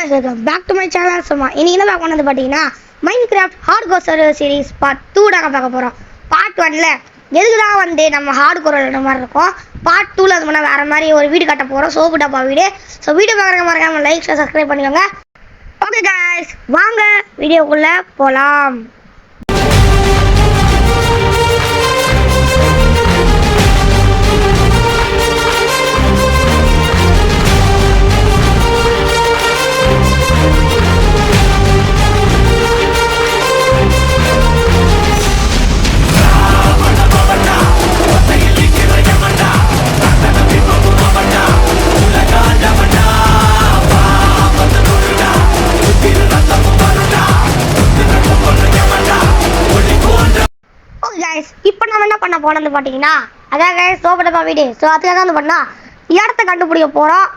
guys, welcome back to my channel. இன்னைக்கு என்ன பார்க்க போனது பாத்தீங்கன்னா Minecraft Hardcore Server Series Part 2 தாங்க பார்க்க போறோம். Part 1ல எதுக்குதான் வந்து நம்ம ஹார்ட்கோர் விளையாடுற மாதிரி இருக்கும். Part 2ல அது வேற மாதிரி ஒரு வீடு கட்ட போறோம். சோப்பு டப்பா வீடு. சோ வீடியோ பார்க்கறவங்க மறக்காம லைக் ஷேர் சப்ஸ்கிரைப் பண்ணிக்கோங்க. ஓகே गाइस, வாங்க வீடியோக்குள்ள போலாம். இப்போ நம்ம என்ன பண்ண போனது பார்த்தீங்கன்னா அதான் சோப்பு டப்பா வீடு. ஸோ அதுக்காக வந்து பண்ணா இடத்த கண்டுபிடிக்க போகிறோம்.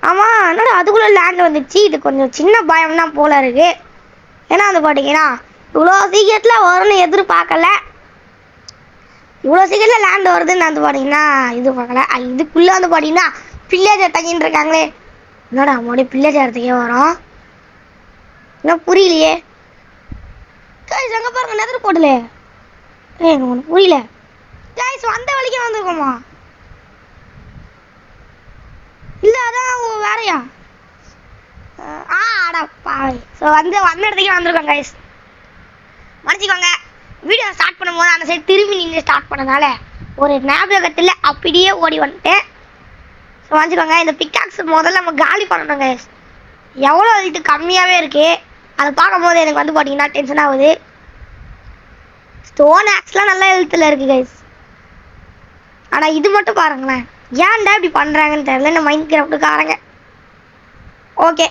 ஆமாம், என்னடா அதுக்குள்ளே லேண்ட் வந்துச்சு. இது கொஞ்சம் சின்ன பயம் தான் போல இருக்கு. ஏன்னா வந்து பார்த்தீங்கன்னா இவ்வளோ சீக்கிரத்தில் வரும்னு எதிர்பார்க்கல. இவ்வளோ சீக்கிரத்தில் லேண்ட் வருதுன்னு வந்து பார்த்தீங்கன்னா இது பார்க்கல. இதுக்குள்ளே வந்து பார்த்தீங்கன்னா பில்லேஜர் தங்கின்னு இருக்காங்களே. என்னடா மறுபடியும் பில்லேஜர் இடத்துக்கே வரோம். என்ன புரியலையே. எங்கே பாருங்க நெதர் போடல. ஒன்று புரியல கைஸ். வந்த வழிக்கு வந்துருக்கோமா? இல்லை அதான் வேறையா? ஆடாப்பா. ஸோ வந்த இடத்துக்கே வந்திருக்கோம் கைஸ். மன்னிச்சுக்கோங்க, வீடியோ ஸ்டார்ட் பண்ணும்போது அந்த சைடு திரும்பி நின்று ஸ்டார்ட் பண்ணனால ஒரு ஞாபகத்தில் அப்படியே ஓடி வந்துட்டேன். ஸோ மன்னிச்சுக்கோங்க. இந்த பிக்காக்ஸ் முதல்ல நம்ம காலி பண்ணணும் கைஸ். எவ்வளோ இது கம்மியாகவே இருக்குது. அதை பார்க்கும்போது எனக்கு வந்து பார்த்தீங்கன்னா டென்ஷன் ஆகுது. ஸ்டோன் ஆக்ஸ்லாம் நல்லா எழுத்துல இருக்கு கைஸ். ஆனால் இது மட்டும் பாருங்களேன், ஏன்டா இப்படி பண்ணுறாங்கன்னு தெரியல இந்த மைன்கிராஃப்ட்டுக்காரங்க. ஓகே,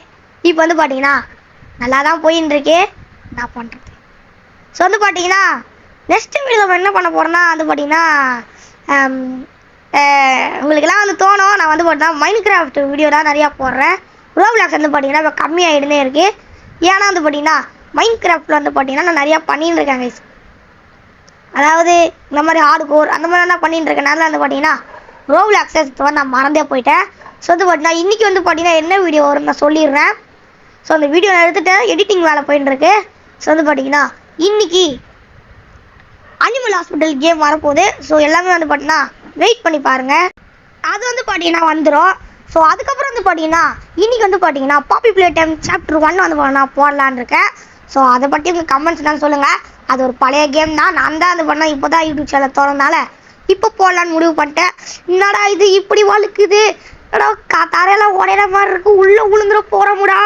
இப்போ வந்து பார்த்தீங்கன்னா நல்லா தான் போயின்னு இருக்கு. நான் பண்ணுறது ஸோ வந்து பார்த்தீங்கன்னா நெக்ஸ்ட் வீடியோ நம்ம என்ன பண்ண போகிறோன்னா வந்து பார்த்தீங்கன்னா உங்களுக்கெல்லாம் வந்து தோணும் நான் வந்து பார்த்தீங்கன்னா மைன்கிராஃப்ட் வீடியோ தான் நிறையா போடுறேன். ரோப்ளாக்ஸ் வந்து பார்த்தீங்கன்னா இப்போ கம்மியாகிடுனே இருக்குது. ஏன்னா வந்து பார்த்தீங்கன்னா மைன்கிராஃப்டில் வந்து பார்த்தீங்கன்னா நான் நிறையா பண்ணின்னு இருக்கேன் கைஸ். அதாவது இந்த மாதிரி ஹார்ட்கோர் அந்த மாதிரி தான் பண்ணிட்டு இருக்கனால வந்து பார்த்தீங்கன்னா ரோப்ளாக்ஸஸ் நான் மறந்தே போயிட்டேன். ஸோ வந்து பார்த்தீங்கன்னா இன்றைக்கி வந்து பார்த்தீங்கன்னா என்ன வீடியோ வரும்னு நான் சொல்லிடுறேன். ஸோ அந்த வீடியோ நான் எடுத்துகிட்டு எடிட்டிங் வேலை போயின்னு இருக்கு. ஸோ வந்து பார்த்தீங்கன்னா இன்றைக்கி அனிமல் ஹாஸ்பிட்டல் கேம் வரப்போகுது. ஸோ எல்லாமே வந்து பார்த்தீங்கன்னா வெயிட் பண்ணி பாருங்கள். அது வந்து பார்த்தீங்கன்னா வந்துடும். ஸோ அதுக்கப்புறம் வந்து பார்த்தீங்கன்னா இன்றைக்கி வந்து பார்த்தீங்கன்னா பாப்பி பிளே டைம் சாப்டர் 1 வந்து நான் போடலான்னு இருக்கேன். ஸோ அதை பற்றி உங்கள் கமெண்ட்ஸ் தான் சொல்லுங்கள். அது ஒரு பழைய கேம் தான். நான் தான் அது பண்ணேன். இப்போ தான் யூடியூப் சேனல் திறந்தனால இப்போ போடலான்னு முடிவு பண்ணிட்டேன். என்னடா இது இப்படி வழுக்குது, தரையெல்லாம் உடையிற மாதிரி இருக்கு, உள்ளே விழுந்துட போகிறோமுடா.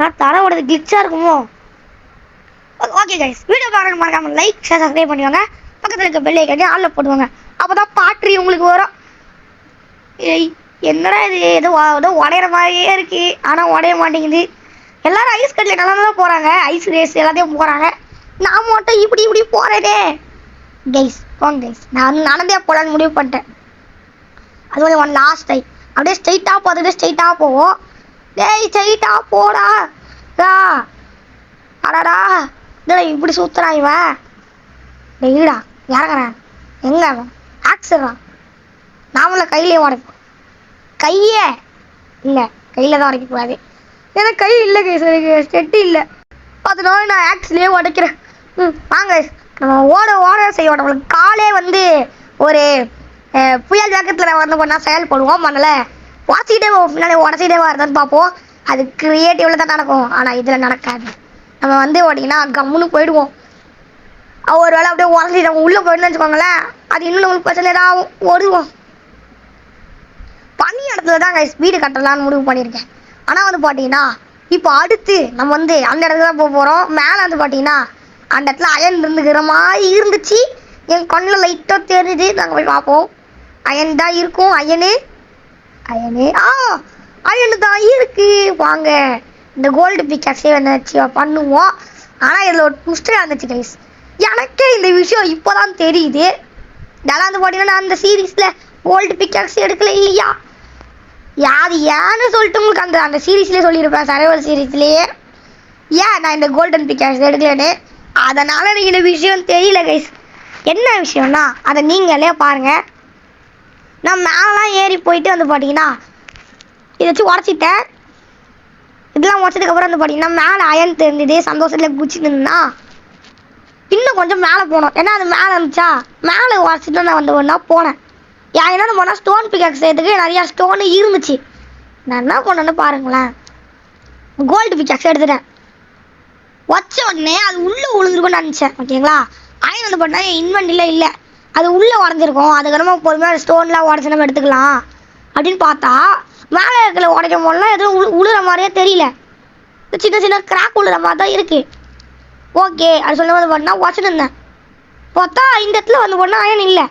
நான் தரை உடையது கிளிச்சாக இருக்குமோ? ஓகே கைஸ், வீடியோ பார்க்க மறக்காம லைக் ஷேர் சப்ஸ்கிரைப் பண்ணிவாங்க. பக்கத்தில் இருக்க பெல் ஐக்கானே ஆளில் போடுவாங்க. அப்போ தான் பாட்ரி உங்களுக்கு வரும். ஏய் என்னடா இது ஏதோ உடையிற மாதிரியே இருக்கு, ஆனால் உடைய மாட்டேங்குது. எல்லாரும் ஐஸ் கட்டில் நல்லா தான் போகிறாங்க. ஐஸ் ரேஸ் எல்லாத்தையும் போகிறாங்க. நான் மட்டும் இப்படி போகிறேனே கைஸ். போங்க கைஸ், நான் வந்து நடந்தே போகலான்னு முடிவு பண்ணிட்டேன். அது வந்து ஒன் லாஸ்ட் டைம் அப்படியே ஸ்ட்ரைட்டாக பார்த்துட்டு ஸ்ட்ரைட்டாக போவோம். டேய் ஸ்ட்ரைட்டாக போடா. அடாடா இல்லை இப்படி சுற்றுறான் இவன். டெய்டா இறங்குறேன். எங்கே அவன் ஆக்சிடா? நாமள கையிலே உடைப்போம். கையே இல்லை, கையில் தான் உடைக்கக்கூடாது. எனக்கு கை இல்லை கைஸ், எனக்கு ஸ்டெட்டு இல்லை. அதனால நான் ஆக்சிலே உடைக்கிறேன். வாங்க நம்ம ஓட செய்வோம். நம்மளுக்கு காலே வந்து ஒரு புயல் வேகத்தில் வந்து பண்ணால் செயல்படுவோம். அதனால் உடச்சிக்கிட்டே பின்னாடி உடச்சிக்கிட்டே வருதான்னு பார்ப்போம். அது கிரியேட்டிவில் தான் நடக்கும். ஆனால் இதில் நடக்காது. நம்ம வந்து ஓட்டிங்கன்னா கம்முன்னு போயிடுவோம். ஒரு வேளை அப்படியே உடச்சிட்டு நம்ம உள்ளே போயிடுன்னு வச்சுக்கோங்களேன், அது இன்னும் நம்மளுக்கு பிரச்சனை தான் ஆகும். ஓடுவோம். பனி இடத்துல தான் கைஸ் வீடு கட்டலான்னு முடிவு பண்ணியிருக்கேன். ஆனால் வந்து பார்த்தீங்கன்னா இப்போ அடுத்து நம்ம வந்து அந்த இடத்துல தான் போக போகிறோம். மேலே வந்து பார்த்தீங்கன்னா அந்த இடத்துல அயன் இருந்துக்கிற மாதிரி இருந்துச்சு. என் கண்ணில் லைட்டாக தெரியுது. நாங்கள் போய் பார்ப்போம். அயன் தான் இருக்கும். அயனு தான் இருக்கு. வாங்க இந்த கோல்டு பிக்காக்ஸே வந்துச்சு பண்ணுவோம். ஆனால் இதில் ஒரு ட்விஸ்டே இருந்துச்சு கைஸ். எனக்கே இந்த விஷயம் இப்போ தான் தெரியுது. இதெல்லாம் வந்து பார்த்தீங்கன்னா நான் அந்த சீரீஸில் கோல்டு பிக்காக்ஸ் எடுக்கல இல்லையா? யார் ஏன்னு சொல்லிட்டு உங்களுக்கு அந்த சீரீஸ்லேயே சொல்லியிருப்பேன், சர்வைவல் சீரீஸ்லேயே. ஏன் நான் இந்த கோல்டன் பிக்காக்ஸ் எடுக்கலன்னு. அதனால் எனக்கு இந்த விஷயம் தெரியல கைஸ். என்ன விஷயம்னா அதை நீங்களே பாருங்கள். நான் மேலாம் ஏறி போயிட்டு வந்து பார்த்தீங்கன்னா இதை வச்சு உடச்சிட்டேன். இதெல்லாம் உடச்சதுக்கப்புறம் வந்து பார்த்தீங்கன்னா மேலே அயன் தெரிஞ்சது சந்தோஷத்தில் குச்சிருந்தா இன்னும் கொஞ்சம் மேலே போனோம். ஏன்னா அது மேலே இருந்துச்சா மேலே உடச்சிட்டு நான் வந்து ஒன்றா போனேன். என்ன போனால் ஸ்டோன் பிக்காக்ஸ் செய்யறதுக்கு நிறையா ஸ்டோனு இருந்துச்சு. நான் என்ன பண்ணேன்னு பாருங்களேன், கோல்டு பிக்காக்ஸ் எடுத்துட்டேன். வச்ச உடனே அது உள்ளே விழுந்துருக்கும்னு நினச்சேன். ஓகேங்களா, அயன் வந்து பார்த்தா என் இன்வென்ட்ரியில் இல்லை, அது உள்ளே உடஞ்சிருக்கும். அதுக்கப்புறமா பொறுமையாக ஸ்டோன்லாம் உடச்சி நம்ம எடுத்துக்கலாம் அப்படின்னு பார்த்தா மேலே இருக்கிற உடைக்கும் போதெல்லாம் எதுவும் உழுற மாதிரியே தெரியல. சின்ன சின்ன கிராக் உழுற மாதிரி தான் இருக்குது. ஓகே அது சொல்லும் போது பார்த்தா உடச்சிருந்தேன். பார்த்தா இந்த இடத்துல வந்து போனால் அயன் இல்லை.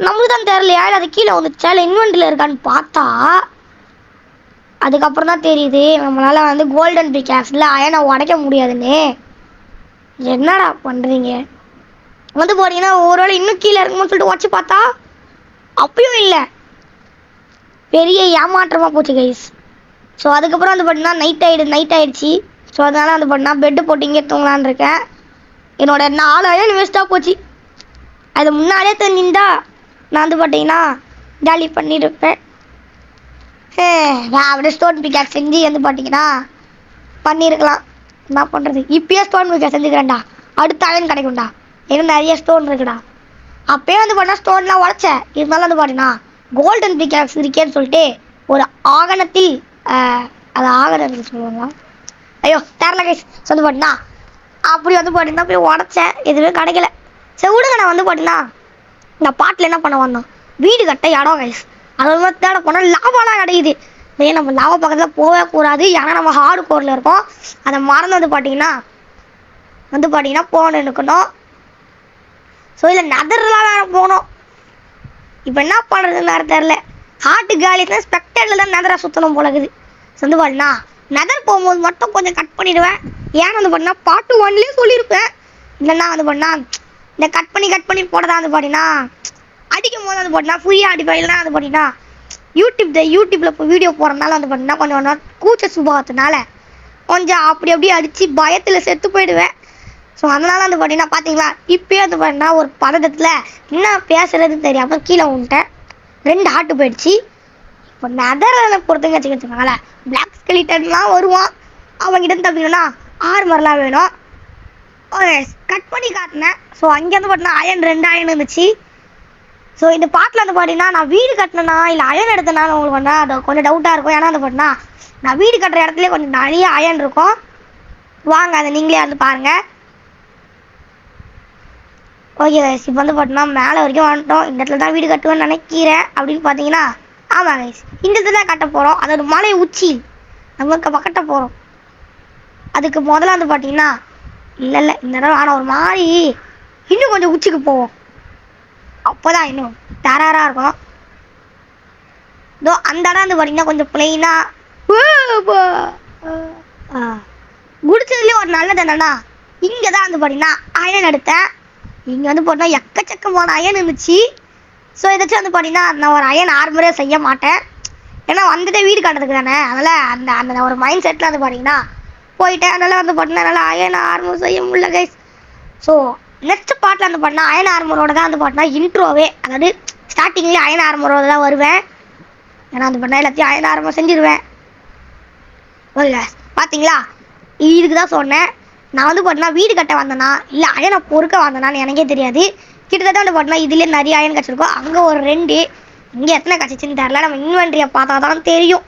நம்மளுக்கு தான் தெரியலையா இல்லை அது கீழே வந்துச்சா இல்லை இன்வென்ட்ரியில் இருக்கான்னு பார்த்தா அதுக்கப்புறம் தான் தெரியுது நம்மளால் வந்து கோல்டன் பிக்காக்ஸில் அயனை உடைக்க முடியாதுன்னு. என்னடா பண்ணுறீங்க வந்து போனீங்கன்னா ஒருவேளை இன்னும் கீழே இருக்குன்னு சொல்லிட்டு உடச்சி பார்த்தா அப்பயும் இல்லை. பெரிய ஏமாற்றமாக போச்சு கைஸ். ஸோ அதுக்கப்புறம் வந்து பார்த்தீங்கன்னா நைட் ஆகிடுச்சு. ஸோ அதனால் வந்து பார்த்தீங்கன்னா பெட்டு போட்டு இங்கே தூங்கலான்னு இருக்கேன். என்னோட 4 அயன் வேஸ்ட்டாக போச்சு. அது முன்னாலே தெரிஞ்சிருந்தா நான் வந்து பார்த்தீங்கன்னா ஜாலி பண்ணியிருப்பேன். நான் அப்படியே ஸ்டோன் பிக்காக் செஞ்சு வந்து பார்த்தீங்கன்னா பண்ணியிருக்கலாம். என்ன பண்ணுறது, இப்பயே ஸ்டோன் பிக்காக் செஞ்சுக்கிறேன்டா, அடுத்த அயன் கிடைக்கும்டா, ஏன்னா நிறைய ஸ்டோன் இருக்குடா. அப்பயே வந்து பார்த்தா ஸ்டோன்லாம் உடச்சேன். இருந்தாலும் வந்து பார்த்தீங்கன்னா கோல்டன் பிக்காக்ஸ் இருக்கேன்னு சொல்லிட்டு ஒரு ஆகணத்தில் அது ஆகணம் சொல்லுவாங்களா, ஐயோ தெரில கைஸ். வந்து பார்த்தீங்கன்னா அப்படி வந்து பார்த்தீங்கன்னா போய் உடச்சேன், எதுவுமே கிடைக்கல. சரி விடுங்க, நான் வந்து பார்த்தீங்கன்னா இந்த பாட்டில் என்ன பண்ண வந்தோம், வீடு கட்ட இடம் கைஸ். அது மாதிரி தேட போனால் லாபாலாம் கிடைக்குது. நம்ம லாபா பக்கத்தில் போகவே கூடாது, ஏன்னா நம்ம ஹார்டு கோரில் இருக்கோம். அதை மறந்து வந்து பார்த்தீங்கன்னா போகணும் இருக்கணும். ஸோ இல்லை நெதர்லாம் வேறு போகணும். இப்போ என்ன பண்ணுறதுன்னு வேறு தெரில. ஹார்ட்டு காலினா ஸ்பெக்டரில் தான் நெதரை சுற்றணும் போலக்குது. ஸோ வந்து பார்த்தீங்கன்னா நெதர் போகும்போது மட்டும் கொஞ்சம் கட் பண்ணிவிடுவேன். ஏன்னா வந்து பார்த்தீங்கன்னா பார்ட் 1லேயே சொல்லியிருப்பேன். இல்லைன்னா வந்து பார்த்தீங்கன்னா இந்த கட் பண்ணி போட்டதான் வந்து பார்த்தீங்கன்னா அடிக்கும் போது வந்து பார்த்தீங்கன்னா ஃப்ரீயாக அடிப்பேன். இல்லைனா வந்து பார்த்தீங்கன்னா யூடியூப்பில் இப்போ வீடியோ போகிறதுனால வந்து பார்த்தீங்கன்னா கொஞ்சம் கூச்ச சுபாவத்தினால கொஞ்சம் அப்படி அடித்து பயத்தில் செத்து போயிடுவேன். ஸோ அதனால வந்து பார்த்தீங்கன்னா பார்த்தீங்களா இப்போயே வந்து பார்த்தீங்கன்னா ஒரு பதட்டத்தில் என்ன பேசுறதுன்னு தெரியாமல் கீழே விட்டேன். 2 ஹார்ட்டு போயிடுச்சு. இப்போ நெதரை பொறுத்துங்க வச்சுக்கோங்கள, பிளாக் ஸ்கெலிட்டன்லாம் வருவான். அவங்ககிட்ட தப்பிக்கணும்னா ஆர்மர்லாம் வேணும். ஓகே கட் பண்ணி காட்டினேன். ஸோ அங்கேருந்து பார்த்தீங்கன்னா அயன் 2 அயன் இருந்துச்சு. ஸோ இந்த பாட்டில் வந்து பார்த்தீங்கன்னா நான் வீடு கட்டினேன்னா இல்லை அயன் எடுத்தனால உங்களுக்கு வந்து அது கொஞ்சம் டவுட்டாக இருக்கும். ஏன்னா வந்து பார்த்தீங்கன்னா நான் வீடு கட்டுற இடத்துல கொஞ்சம் நிறைய அயன் இருக்கும். வாங்க அதை நீங்களே வந்து பாருங்கள். ஓகே கைஸ், இப்போ வந்து பார்த்தீங்கன்னா மேலே வரைக்கும் வந்துட்டோம். இந்த இடத்துல தான் வீடு கட்டுவேன்னு நினைக்கிறேன். அப்படின்னு பார்த்தீங்கன்னா ஆமாம் கைஸ், இந்த இடத்துல தான் கட்ட போகிறோம். அது ஒரு மலை உச்சி நமக்கு பக்கட்ட போகிறோம். அதுக்கு முதல்ல வந்து பார்த்தீங்கன்னா இல்லை இந்த இடம் ஆனால் ஒரு மாதிரி இன்னும் கொஞ்சம் உச்சிக்கு போவோம். அப்போ தான் இன்னும் டராராக இருக்கும். இதோ அந்த இடம் வந்து பார்த்தீங்கன்னா கொஞ்சம் பிளெயினாக குடிச்சதுலேயே ஒரு நல்லது என்னன்னா இங்கே தான் வந்து பார்த்தீங்கன்னா அயன் எடுத்தேன். இங்கே வந்து பார்த்தீங்கன்னா எக்கச்சக்கமான அயன் இருந்துச்சு. ஸோ ஏதாச்சும் வந்து பார்த்தீங்கன்னா நான் ஒரு அயன் ஆர்மரே செய்ய மாட்டேன். ஏன்னா வந்துட்டு வீடு கட்டுறதுக்கு தானே, அதனால் அந்த அந்த ஒரு மைண்ட் செட்டில் வந்து பார்த்தீங்கன்னா போயிட்டேன். அதனால் வந்து பார்த்தீங்கன்னா என்னால் அயன் ஆர்மர் செய்ய முடியல கைஸ். ஸோ நெக்ஸ்ட் பார்ட்டில் வந்து பார்த்தீங்கன்னா அயன் ஆர்மரோட தான் வந்து பார்த்தீங்கன்னா இன்ட்ரோவே, அதாவது ஸ்டார்டிங்லேயே அயன் ஆர்மரோட தான் வருவேன். ஏன்னா வந்து பார்த்தீங்கன்னா எல்லாத்தையும் அயன் ஆர்மர் செஞ்சுருவேன். ஓகே பார்த்தீங்களா, இதுக்கு தான் சொன்னேன். நான் வந்து பார்த்தீங்கன்னா வீடு கட்ட வந்தேனா இல்லை அயனை பொறுக்க வந்தேனான்னு எனக்கே தெரியாது. கிட்டத்தட்ட வந்து பார்த்தீங்கன்னா இதுலேயே நிறைய அயன் கிடச்சிருக்கோம். அங்கே ஒரு 2, இங்கே எத்தனை கிடச்சிச்சின்னு தெரில. நம்ம இன்வென்ட்ரியை பார்த்தா தான் தெரியும்.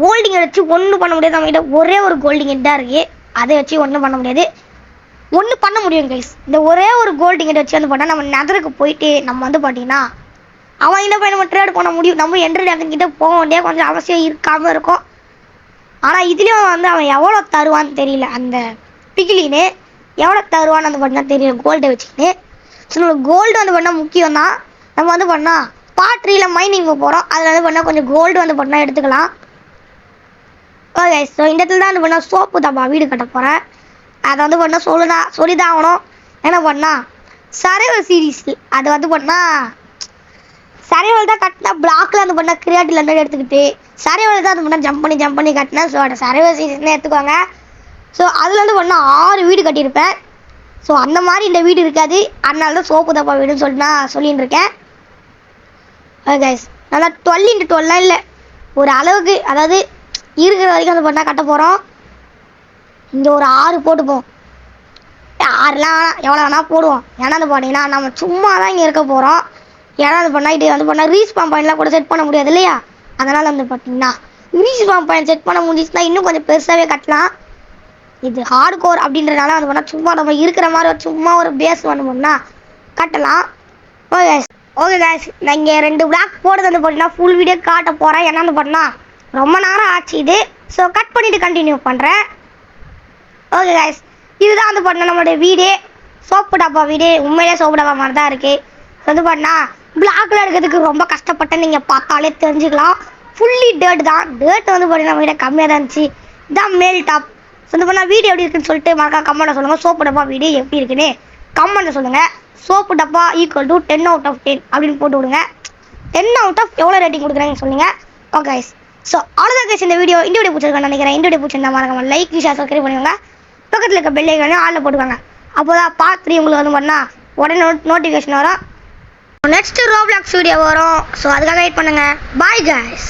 கோல்டிங்கை வச்சு ஒன்றும் பண்ண முடியாது. நம்மகிட்ட ஒரே ஒரு கோல்டிங் தான் இருக்குது, அதை வச்சு ஒன்றும் பண்ண முடியாது. ஒன்று பண்ண முடியும் கைஸ், இந்த ஒரே ஒரு கோல்டிங்கை வச்சு வந்து பார்த்தா நம்ம நெதருக்கு போயிட்டு நம்ம வந்து பார்த்தீங்கன்னா அவன்கிட்ட போய் நம்ம ட்ரேட் பண்ண முடியும். நம்ம என்ட்ரி கிட்ட போக வேண்டிய கொஞ்சம் அவசியம் இருக்காமல் இருக்கும். ஆனால் இதுலேயும் வந்து அவன் எவ்வளோ தருவான்னு தெரியல. அந்த பிகிலின்னு எவ்வளோ தருவான்னு வந்து பார்த்தீங்கன்னா தெரியல கோல்டை வச்சுக்கின்னு. ஸோ நம்மளுக்கு கோல்டு வந்து பண்ணால் முக்கியம் தான். நம்ம வந்து பண்ணால் பாட்ரியில் மைனிங் போகிறோம், அதில் வந்து பண்ணால் கொஞ்சம் கோல்டு வந்து பண்ணால் எடுத்துக்கலாம். ஓகே ஸோ இந்த இடத்துல தான் வந்து பண்ணால் சோப்பு தப்பா வீடு கட்ட போகிறேன். அதை வந்து பண்ணால் சொல்லிதான் ஆகணும். என்ன பண்ணால் சரைவல் சீரீஸ் அது வந்து பண்ணால் சரைவல் தான் கட்டினா பிளாக்ல வந்து பண்ணால் கிரியேட்டிவ்ல இருந்து எடுத்துக்கிட்டு சரைவல் தான் வந்து பண்ணால் ஜம்ப் பண்ணி கட்டினேன். ஸோ அதை சரைவல் சீரீஸ்னே எடுத்துக்கோங்க. ஸோ அதில் வந்து பண்ணால் 6 வீடு கட்டியிருப்பேன். ஸோ அந்த மாதிரி இந்த வீடு இருக்காது, அதனால தான் சோப்பு தப்பா வீடுன்னு சொல்லின்னு இருக்கேன். ஓகே கைஸ், நல்லா 12x12 இல்லை, ஒரு அளவுக்கு, அதாவது இருக்கிற வரைக்கும் வந்து பார்த்தீங்கன்னா கட்ட போகிறோம். இங்கே ஒரு 6 போட்டுப்போம். 6லாம் எவ்வளோ வேணால் போடுவோம். ஏன்னா வந்து பார்த்தீங்கன்னா நம்ம சும்மா தான் இங்கே இருக்க போகிறோம். ஏன்னா வந்து பண்ணால் இது வந்து பண்ணால் ரீஸ்பாம் பாயிண்ட்லாம் கூட செட் பண்ண முடியாது இல்லையா? அதனால் வந்து பார்த்தீங்கன்னா ரீஸ்பாம் பாயிண்ட் செட் பண்ண முடிஞ்சிச்சுன்னா இன்னும் கொஞ்சம் பெருசாகவே கட்டலாம். இது ஹார்ட் கோர் அப்படின்றனால வந்து பண்ணால் சும்மா நம்ம இருக்கிற மாதிரி சும்மா ஒரு பேஸ் பண்ணோம்னா கட்டலாம். ஓகே கைஸ், நான் இங்கே 2 பிளாக் போடுறது வந்து பார்த்தீங்கன்னா ஃபுல் வீடியோ காட்ட போகிறேன். ஏன்னா வந்து பார்த்தீங்கன்னா ரொம்ப நேரம் ஆச்சு இது. ஸோ கட் பண்ணிவிட்டு கண்டினியூ பண்ணுறேன். ஓகே கைஸ், இதுதான் வந்து பார்த்தீங்கன்னா நம்மளுடைய வீடு. சோப்பு டப்பா வீடு. உண்மையிலே சோப்பு டப்பா மாதிரி தான் இருக்குது. வந்து பார்த்தீங்கன்னா பிளாக்ல இருக்கிறதுக்கு ரொம்ப கஷ்டப்பட்டேன். நீங்கள் பார்த்தாலே தெரிஞ்சுக்கலாம். ஃபுல்லி டேர்ட் தான். டேர்ட் வந்து பார்த்தீங்கன்னா வீடு கம்மியாக தான் இருந்துச்சு. இதான் மேல் டாப். வந்து பண்ணால் வீடு எப்படி இருக்குன்னு சொல்லிட்டு மறக்காம கமெண்ட்டில் சொல்லுங்கள். சோப்பு டப்பா வீடு எப்படி இருக்குன்னு கமெண்ட்டில் சொல்லுங்கள். சோப்பு டப்பா ஈக்குவல் டு 10 out of 10 அப்படின்னு போட்டு விடுங்க. 10 out of எவ்வளோ ரேட்டிங் கொடுக்குறாங்கன்னு சொல்லுங்கள். ஓகே கைஸ், ஸோ அவ்வளோதான் கைஸ் இந்த வீடியோ. இந்த வீடியோ பிடிச்சிருக்கேன்னு நினைக்கிறேன். இந்த வீடியோ பிடிச்சிருந்தா மறக்காம லைக் ஷேர் சப்ஸ்கிரைப் பண்ணுவாங்க. பக்கத்தில் இருக்க பெல் ஐகானையும் ஆளில் போட்டுவாங்க. அப்போ தான் பார்ட் 3 உங்களுக்கு வந்து பண்ணால் உடனே நோட்டிஃபிகேஷன் வரும். நெக்ஸ்ட் ரோப்ளாக்ஸ் வீடியோ வரும். ஸோ அதுக்காக வெயிட் பண்ணுங்கள். Bye guys.